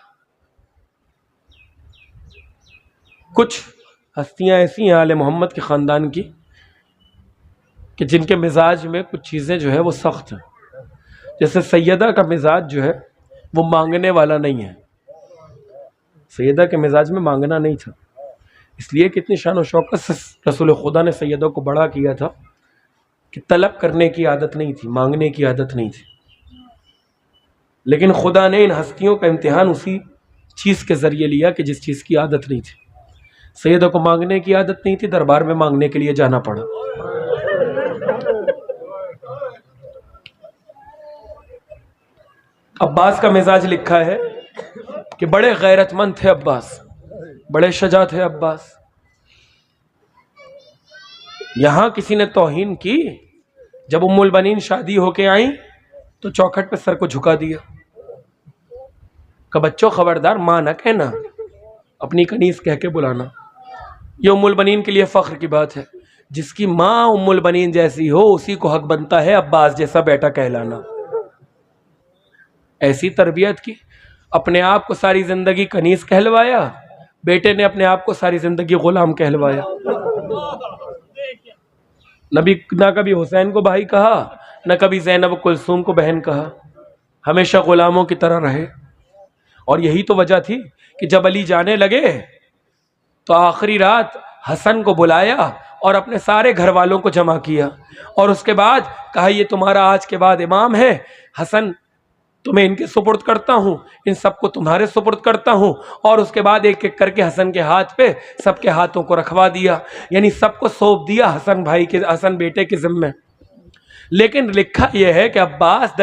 کچھ ہستیاں ایسی ہیں آل محمد کے خاندان کی کہ جن کے مزاج میں کچھ چیزیں جو ہے وہ سخت ہیں۔ جیسے سیدہ کا مزاج جو ہے وہ مانگنے والا نہیں ہے، سیدہ کے مزاج میں مانگنا نہیں تھا، اس لیے کہ اتنی شان و شوکت سے رسول خدا نے سیدہ کو بڑا کیا تھا کہ طلب کرنے کی عادت نہیں تھی، مانگنے کی عادت نہیں تھی۔ لیکن خدا نے ان ہستیوں کا امتحان اسی چیز کے ذریعے لیا کہ جس چیز کی عادت نہیں تھی۔ سیدہ کو مانگنے کی عادت نہیں تھی، دربار میں مانگنے کے لیے جانا پڑا۔ عباس کا مزاج لکھا ہے کہ بڑے غیرت مند تھے عباس، بڑے شجاع تھے عباس۔ یہاں کسی نے توہین کی، جب ام البنین شادی ہو کے آئیں تو چوکھٹ پہ سر کو جھکا دیا کہ بچوں خبردار ماں نہ کہنا، اپنی کنیز کہہ کے بلانا۔ یہ ام البنین کے لیے فخر کی بات ہے، جس کی ماں ام البنین جیسی ہو اسی کو حق بنتا ہے عباس جیسا بیٹا کہلانا۔ ایسی تربیت کی، اپنے آپ کو ساری زندگی کنیز کہلوایا، بیٹے نے اپنے آپ کو ساری زندگی غلام کہلوایا۔ نہ کبھی حسین کو بھائی کہا، نہ کبھی زینب کلثوم کو بہن کہا، ہمیشہ غلاموں کی طرح رہے۔ اور یہی تو وجہ تھی کہ جب علی جانے لگے تو آخری رات حسن کو بلایا اور اپنے سارے گھر والوں کو جمع کیا، اور اس کے بعد کہا یہ تمہارا آج کے بعد امام ہے، حسن تمہیں ان کے سپرد کرتا ہوں، ان سب کو تمہارے سپرد کرتا ہوں۔ اور اس کے بعد ایک ایک کر کے حسن کے ہاتھ پہ سب کے ہاتھوں کو رکھوا دیا، یعنی سب کو سونپ دیا حسن بیٹے کے ذمے۔ لیکن لکھا یہ ہے کہ عباس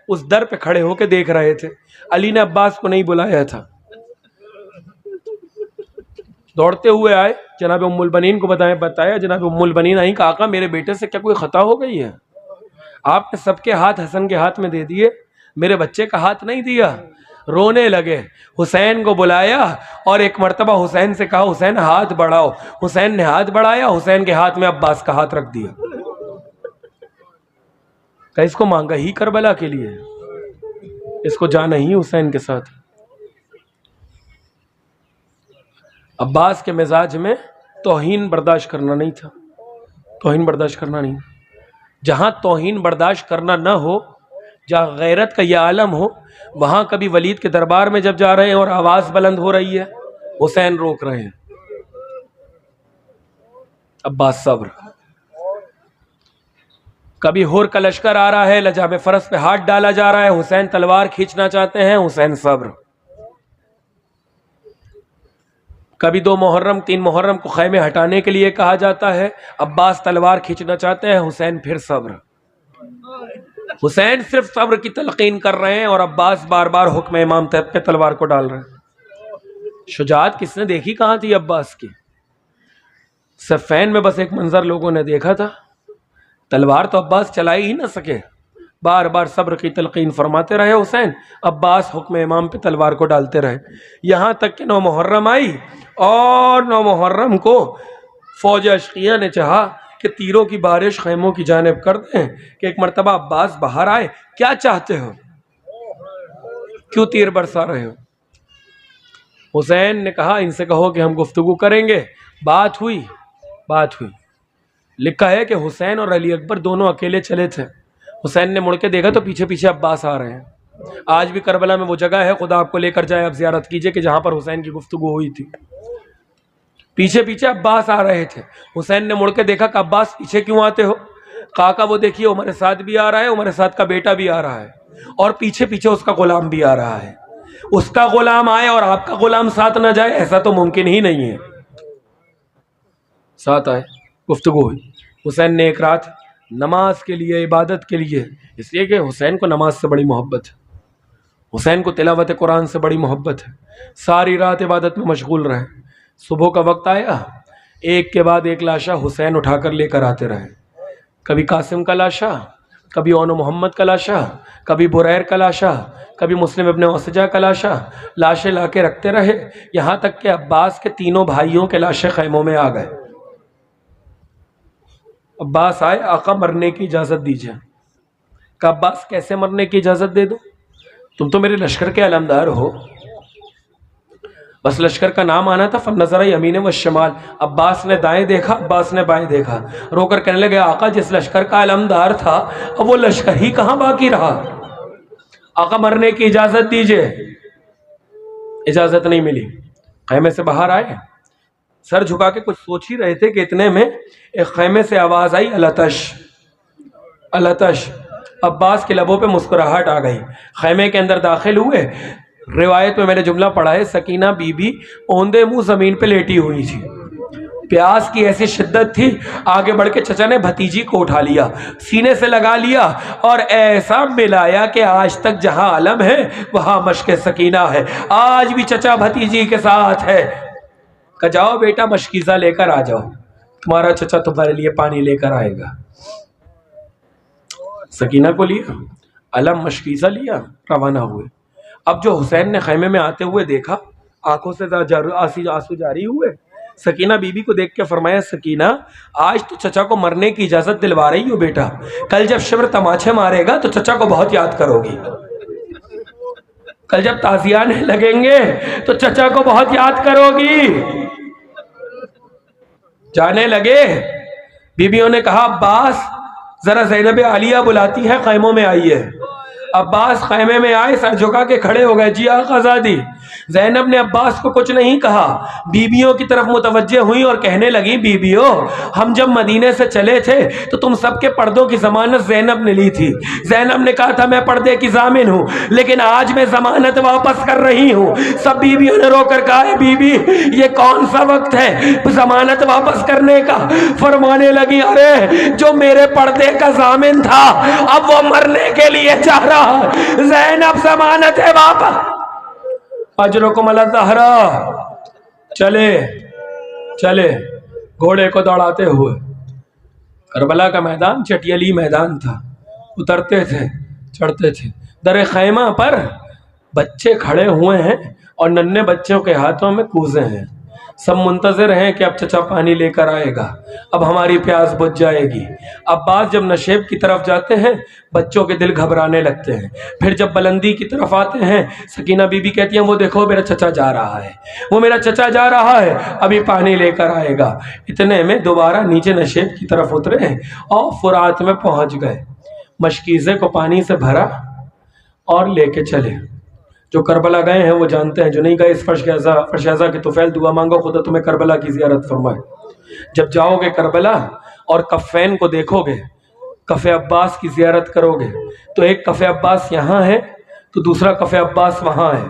اس در پہ کھڑے ہو کے دیکھ رہے تھے. علی نے عباس کو نہیں بلایا تھا. دوڑتے ہوئے آئے, جناب ام البنین کو بتایا. جناب ام البنین آئیں کہ آقا میرے بیٹے سے کیا کوئی خطا ہو گئی ہے؟ آپ نے سب کے ہاتھ حسن کے ہاتھ میں دے دیے, میرے بچے کا ہاتھ نہیں دیا. رونے لگے. حسین کو بلایا اور ایک مرتبہ حسین سے کہا حسین ہاتھ بڑھاؤ. حسین نے ہاتھ بڑھایا, حسین کے ہاتھ میں عباس کا ہاتھ رکھ دیا. کہ اس کو مانگا ہی کربلا کے لیے, اس کو جانا ہی حسین کے ساتھ. عباس کے مزاج میں توہین برداشت کرنا نہیں تھا. توہین برداشت کرنا نہیں. جہاں توہین برداشت کرنا نہ ہو, جہاں غیرت کا یہ عالم ہو, وہاں کبھی ولید کے دربار میں جب جا رہے ہیں اور آواز بلند ہو رہی ہے, حسین روک رہے ہیں, عباس صبر. کبھی ہور کا لشکر آ رہا ہے, لجام فرس پہ ہاتھ ڈالا جا رہا ہے, حسین تلوار کھینچنا چاہتے ہیں, حسین صبر. کبھی 2 محرم 3 محرم کو خیمے ہٹانے کے لیے کہا جاتا ہے, عباس تلوار کھینچنا چاہتے ہیں, حسین پھر صبر. حسین صرف صبر کی تلقین کر رہے ہیں اور عباس بار بار حکم امام پہ تلوار کو ڈال رہے ہیں. شجاعت کس نے دیکھی کہاں تھی عباس کی؟ صفین میں بس ایک منظر لوگوں نے دیکھا تھا, تلوار تو عباس چلائی ہی نہ سکے. بار بار صبر کی تلقین فرماتے رہے حسین, عباس حکم امام پہ تلوار کو ڈالتے رہے. یہاں تک کہ 9 محرم آئی اور 9 محرم کو فوج اشقیہ نے چاہا کہ تیروں کی بارش خیموں کی جانب کر دیں. کہ ایک مرتبہ عباس باہر آئے, کیا چاہتے ہو, کیوں تیر برسا رہے ہو؟ حسین نے کہا ان سے کہو کہ ہم گفتگو کریں گے. بات ہوئی. لکھا ہے کہ حسین اور علی اکبر دونوں اکیلے چلے تھے. حسین نے مڑ کے دیکھا تو پیچھے پیچھے عباس آ رہے ہیں. آج بھی کربلا میں وہ جگہ ہے, خدا آپ کو لے کر جائے, آپ زیارت کیجئے, کہ جہاں پر حسین کی گفتگو ہوئی تھی. پیچھے پیچھے عباس آ رہے تھے. حسین نے مڑ کے دیکھا کہ عباس پیچھے کیوں آتے ہو؟ کہا وہ دیکھیے عمر سعد بھی آ رہا ہے, عمر سعد کا بیٹا بھی آ رہا ہے, اور پیچھے پیچھے اس کا غلام بھی آ رہا ہے. اس کا غلام آئے اور آپ کا غلام ساتھ نہ جائے, ایسا تو ممکن ہی نہیں ہے. ساتھ آئے, گفتگو ہوئی. حسین نے ایک رات نماز کے لیے, عبادت کے لیے, اس لیے کہ حسین کو نماز سے بڑی محبت ہے, حسین کو تلاوت قرآن سے بڑی محبت ہے, ساری رات عبادت میں مشغول رہے. صبح کا وقت آیا, ایک کے بعد ایک لاشا حسین اٹھا کر لے کر آتے رہے. کبھی قاسم کا لاشا, کبھی اون محمد کا لاشا, کبھی بریر کا لاشا, کبھی مسلم ابن اوسجہ کا لاشا. لاشیں لا کے رکھتے رہے, یہاں تک کہ عباس کے تینوں بھائیوں کے لاشیں خیموں میں آ گئے. عباس آئے, آقا مرنے کی اجازت دیجیے. کہ عباس کیسے مرنے کی اجازت دے دو؟ تم تو میرے لشکر کے علمدار ہو. بس لشکر کا نام آنا تھا. فنظر یمین و شمال, عباس نے دائیں دیکھا, عباس نے بائیں دیکھا, رو کر کہنے لگے آقا جس لشکر کا علمدار تھا اب وہ لشکر ہی کہاں باقی رہا. آقا مرنے کی اجازت دیجیے. اجازت نہیں ملی. خیمے سے باہر آئے, سر جھکا کے کچھ سوچ ہی رہے تھے کہ اتنے میں ایک خیمے سے آواز آئی, التش التش. عباس کے لبوں پہ مسکراہٹ آ گئی. خیمے کے اندر داخل ہوئے. روایت میں نے جملہ پڑھا ہے, سکینہ بی بی اوندے منہ زمین پہ لیٹی ہوئی تھی. پیاس کی ایسی شدت تھی, آگے بڑھ کے چچا نے بھتیجی کو اٹھا لیا, سینے سے لگا لیا اور ایسا ملایا کہ آج تک جہاں علم ہے وہاں مشق سکینہ ہے. آج بھی چچا بھتیجی کے ساتھ ہے. کہ جاؤ بیٹا مشکیزہ لے کر آ جاؤ, تمہارا چچا تمہارے لیے پانی لے کر آئے گا. سکینہ کو لیا, علم مشکیزہ لیا, روانہ ہوئے. اب جو حسین نے خیمے میں آتے ہوئے دیکھا, آنکھوں سے آنسو جاری ہوئے. سکینہ بی بی کو دیکھ کے فرمایا, سکینہ آج تو چچا کو مرنے کی اجازت دلوا رہی ہو بیٹا, کل جب شبر تماچے مارے گا تو چچا کو بہت یاد کرو گی. کل جب تازیانے لگیں گے تو چچا کو بہت یاد کرو گی. جانے لگے. بیویوں نے کہا عباس ذرا زینب عالیہ بلاتی ہے, خیموں میں آئیے. عباس خیمے میں آئے, سر جھکا کے کھڑے ہو گئے. جی آقا زادی. زینب نے عباس کو کچھ نہیں کہا, بیبیوں کی طرف متوجہ ہوئی اور کہنے لگی, بیبیوں ہم جب مدینے سے چلے تھے تو تم سب کے پردوں کی ضمانت زینب نے لی تھی. زینب نے کہا تھا میں پردے کی ضامن ہوں, لیکن آج میں ضمانت واپس کر رہی ہوں. سب بیبیوں نے رو کر کہا, بی بی یہ کون سا وقت ہے ضمانت واپس کرنے کا؟ فرمانے لگی, ارے جو میرے پردے کا ضامن تھا اب وہ مرنے کے لیے چاہ رہا زینب ضمانت ہے واپس، اجرکم علی الزہرا۔ چلے چلے گھوڑے کو دوڑاتے ہوئے۔ کربلا کا میدان چٹیلی میدان تھا، اترتے تھے چڑھتے تھے۔ در خیمہ پر بچے کھڑے ہوئے ہیں اور ننھے بچوں کے ہاتھوں میں کوزے ہیں، سب منتظر ہیں کہ اب چچا پانی لے کر آئے گا، اب ہماری پیاس بجھ جائے گی۔ عباس جب نشیب کی طرف جاتے ہیں بچوں کے دل گھبرانے لگتے ہیں، پھر جب بلندی کی طرف آتے ہیں سکینہ بی بی کہتی ہیں وہ دیکھو میرا چچا جا رہا ہے، وہ میرا چچا جا رہا ہے، ابھی پانی لے کر آئے گا۔ اتنے میں دوبارہ نیچے نشیب کی طرف اترے اور فرات میں پہنچ گئے، مشکیزے کو پانی سے بھرا اور لے کے چلے۔ جو کربلا گئے ہیں وہ جانتے ہیں، جو نہیں گئے اس فرش اعضا کی طفیل دعا مانگو خدا تمہیں کربلا کی زیارت فرمائے۔ جب جاؤ گے کربلا اور کفین کو دیکھو گے، کف عباس کی زیارت کرو گے، تو ایک کف عباس یہاں ہے تو دوسرا کف عباس وہاں ہے،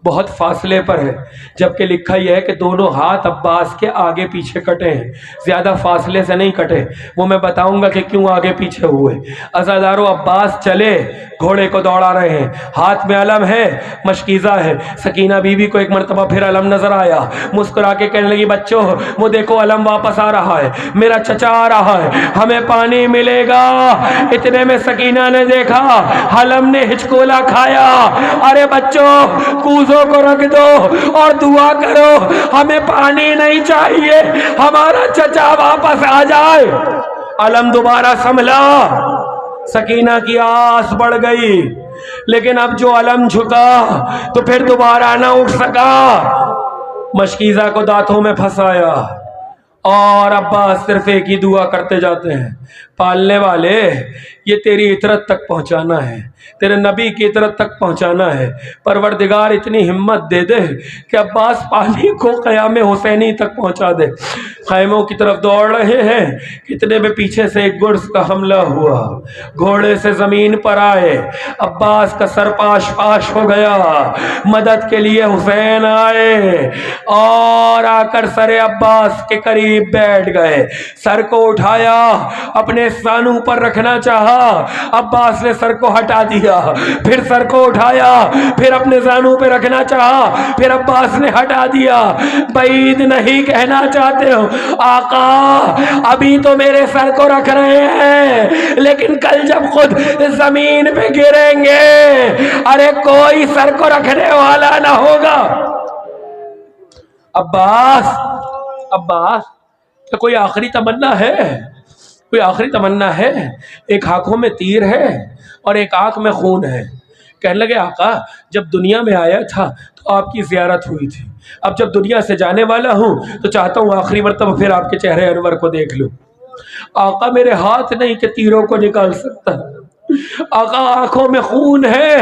بہت فاصلے پر ہے، جبکہ لکھا یہ ہے کہ دونوں ہاتھ عباس کے آگے پیچھے کٹے ہیں، زیادہ فاصلے سے نہیں کٹے۔ وہ میں بتاؤں گا کہ کیوں آگے پیچھے ہوئے۔ عزادارو عباس چلے، گھوڑے کو دوڑا رہے ہیں، ہاتھ میں علم ہے، مشکیزہ ہے۔ سکینہ بی بی کو ایک مرتبہ پھر علم نظر آیا، مسکرا کے کہنے لگی بچوں وہ دیکھو علم واپس آ رہا ہے، میرا چچا آ رہا ہے، ہمیں پانی ملے گا۔ اتنے میں سکینہ نے دیکھا علم نے ہچکولا کھایا، ارے بچوں کوزوں کو رکھ دو اور دعا کرو، ہمیں پانی نہیں چاہیے، ہمارا چچا واپس آ جائے۔ علم دوبارہ سنبھلا، سکینہ کی آس بڑھ گئی، لیکن اب جو علم جھکا تو پھر دوبارہ نہ اٹھ سکا۔ مشکیزہ کو دانتوں میں پھنسایا اور عباس صرف ایک ہی دعا کرتے جاتے ہیں، پالنے والے یہ تیری عطرت تک پہنچانا ہے، تیرے نبی کی عطرت تک پہنچانا ہے، پروردگار اتنی ہمت دے دے کہ عباس پانی کو قیام حسینی تک پہنچا دے۔ خیموں کی طرف دوڑ رہے ہیں، اتنے میں پیچھے سے ایک گرز کا حملہ ہوا، گھوڑے سے زمین پر آئے، عباس کا سر پاش پاش ہو گیا، مدد کے لیے حسین آئے اور آ کر سر عباس کے قریب بیٹھ گئے، سر کو اٹھایا، اپنے زانو پر رکھنا چاہا، عباس نے سر کو ہٹا دیا، پھر سر کو اٹھایا، پھر اپنے زانو پہ رکھنا چاہا، پھر عباس نے ہٹا دیا۔ بعید نہیں کہنا چاہتے ہو آقا، ابھی تو میرے سر کو رکھ رہے ہیں لیکن کل جب خود زمین پہ گریں گے ارے کوئی سر کو رکھنے والا نہ ہوگا۔ عباس کوئی آخری تمنا ہے، کوئی آخری تمنا ہے؟ ایک آنکھوں میں تیر ہے اور ایک آنکھ میں خون ہے۔ کہنے لگے آقا جب دنیا میں آیا تھا تو آپ کی زیارت ہوئی تھی، اب جب دنیا سے جانے والا ہوں تو چاہتا ہوں آخری مرتبہ پھر آپ کے چہرے انور کو دیکھ لوں۔ آقا میرے ہاتھ نہیں کہ تیروں کو نکال سکتا، آقا آنکھوں میں خون ہے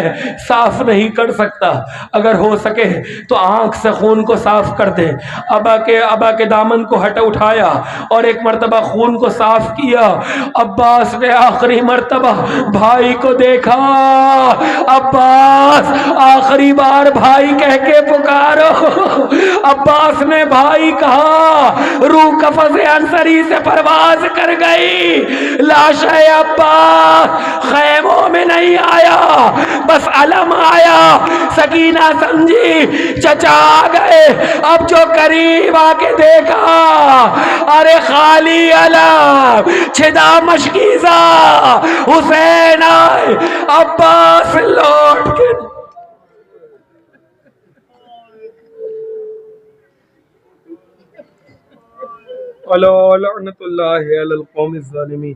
صاف نہیں کر سکتا، اگر ہو سکے تو آنکھ سے خون کو صاف کر دے۔ ابا کے دامن کو اٹھایا اور ایک مرتبہ خون کو صاف کیا۔ عباس نے آخری مرتبہ بھائی کو دیکھا، عباس آخری بار بھائی کہہ کے پکارو۔ عباس نے بھائی کہا، روح قفس انصری سے پرواز کر گئی، لاش عباس خیموں میں نہیں آیا، بس علم آیا۔ سکینہ سمجھی چچا آ گئے، اب جو قریب آ کے دیکھا ارے خالی علم، چھدا مشکیزہ، حسین آئے، عباس لوٹ کے لعنت اللہ علی القوم الظالمین۔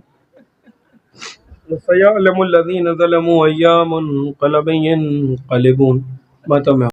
سَيَعْلَمُ الَّذِينَ ظَلَمُوا أَيَّ مُنْقَلَبٍ يَنْقَلِبُونَ۔